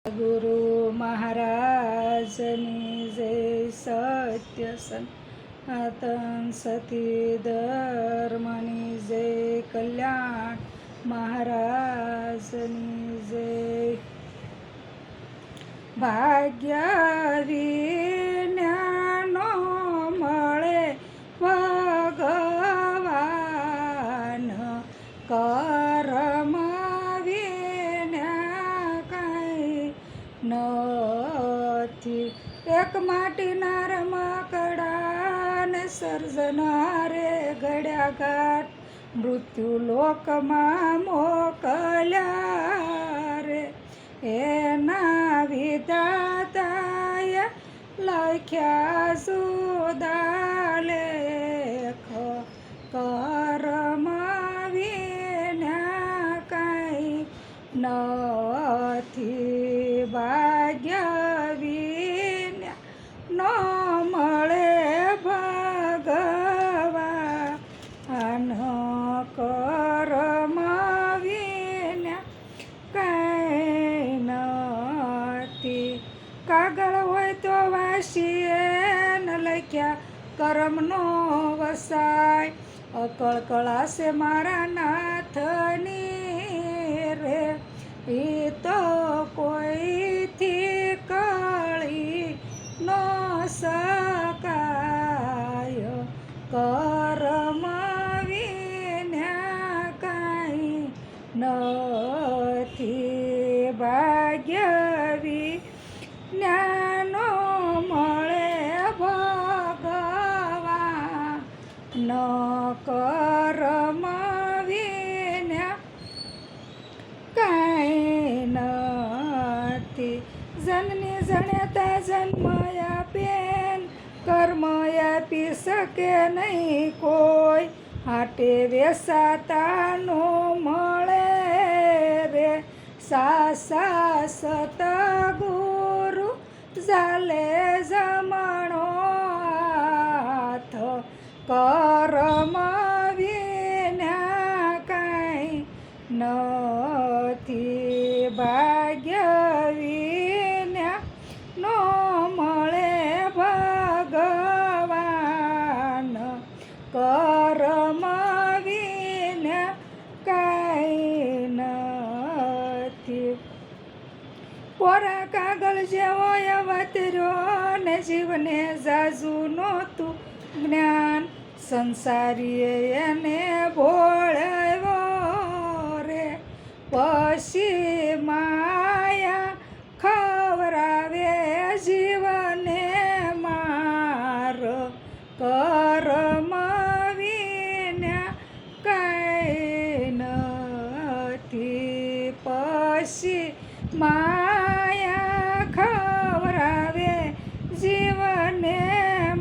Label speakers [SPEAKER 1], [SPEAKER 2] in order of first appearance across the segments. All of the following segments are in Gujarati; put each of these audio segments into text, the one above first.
[SPEAKER 1] गुरु महाराजनी जय. सत्य सनातन सती धर्मनी जय. कल्याण महाराजनी जय. भाग्यावी ज्ञानो મળે ભગવાન કર્મ નથી. એક માટીના રમકડાને સર્જનારે ઘડ્યા ઘાટ મૃત્યુ લોકમાં મોકલ્યા રે. એના વિધાતાએ લખ્યા સુદા લેખ કર્મ વિના કાંઈ નથી. ભાગ્ય વિના ન મળે ભગવાન કર્મ વિના કાંઈ નથી. કાગળ હોય તો વાંચીએ ન લખ્યા કર્મનો વસાય. અકળ કળાશે મારા નાથની રે. એ તો કોઈથી કળી ન શકાય. કર્મ વિના કાંઈ નથી. ભાગ્ય વિના મળે ભગવાન કર્મ વિના કાંઈ નથી. જનની જણતા જન્મ આપેન કર્મ આપી શકે નહીં કોઈ. હાટે વેસાતા નો મળે રે. સાસા સતગુરુ ચાલે જમણો હાથ. કર્મ વિના કાંઈ નથી. ભાગ્ય વિના ન મળે ભગવાન કર્મ વિના કાંઈ નથી. કોરા કાગળ જેવો અવતર્યો ને જીવને જાજુ નહોતું જ્ઞાન. સંસારીએ એને ભોળવ્યો રે. પછી માયા ખવરાવે જીવને માર. કર્મ વિના કાંઈ નથી. પછી માયા ખવરાવે જીવને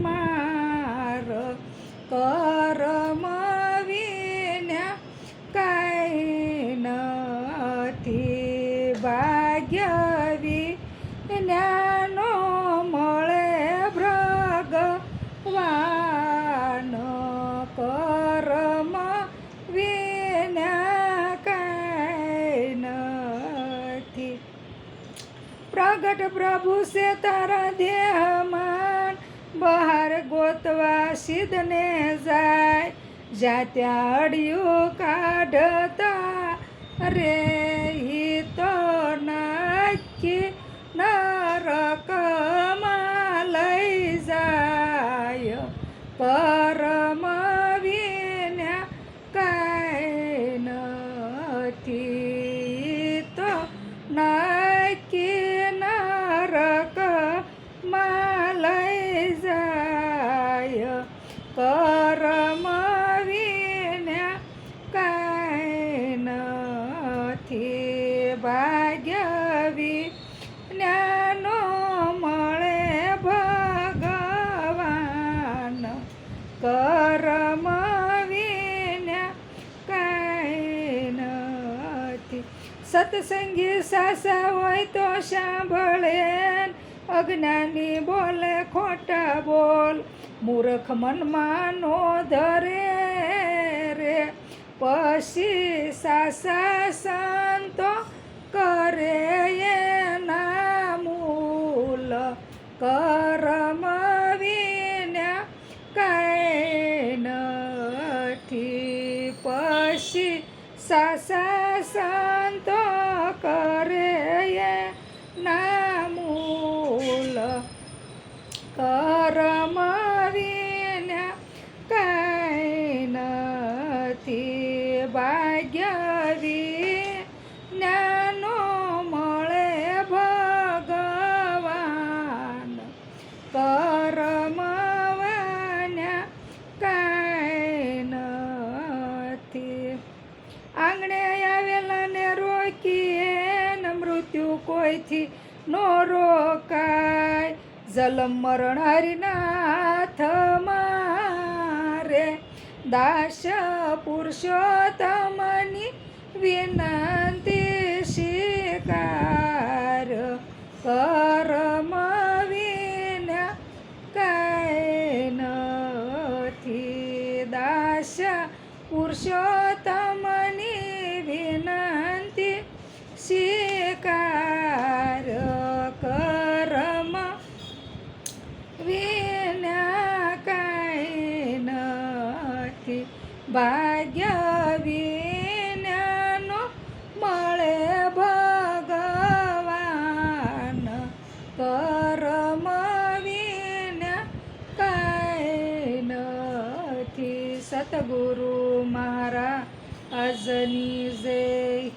[SPEAKER 1] માર. કર્મ વિના કાંઈ નથી. ભાગ્ય વિના મળે ભગવાન કર્મ વિના કાંઈ નથી. પ્રગટ પ્રભુ છે તારા દેહમાં બહાર ગોતવા સિદ્ધને જાય. જ્યાં ત્યાં અડિયું કાઢતા રે. ઈ તો નક્કી નરકમાં લઈ જાય. કર્મ વિના કાંઈ નથી. તો નક્કી નરકમાં લઈ જાય. કર્મ વિના કાંઈ નથી. ભાગ્ય વિના મળે ભગવાન કર્મ વિના કાંઈ નથી. સત્સંગી સાસા હોય તો સાંભળે. અજ્ઞાની બોલે ખોટા બોલ. મૂર્ખ મનમાં નો ધરે રે. પછી સાસા સંતો કરે એના સાસા સંતો કરે એના મૂલ કરમ વિના કાંઈ નથી ભાગ્ય વિનાનો મળે ભગવાન કરમ વિના કાંઈ નથી આંગણે આવેલાને રોકીએ ને મૃત્યુ કોઈથી નો રોકાય જલમ મરણ હરિનાથ મારે દાસ પુરુષોત્તમની વિનંતી શિકાર કરમ વિના કાંઈ નથી દાસ પુરુષોત્તમની વિનંતી શિકાર કરમ વિના કાંઈ નથી ભાગ્ય વિનાનો મળે ભગવાન કરમ વિના કાંઈ નથી સતગુરુ મહારાજની જય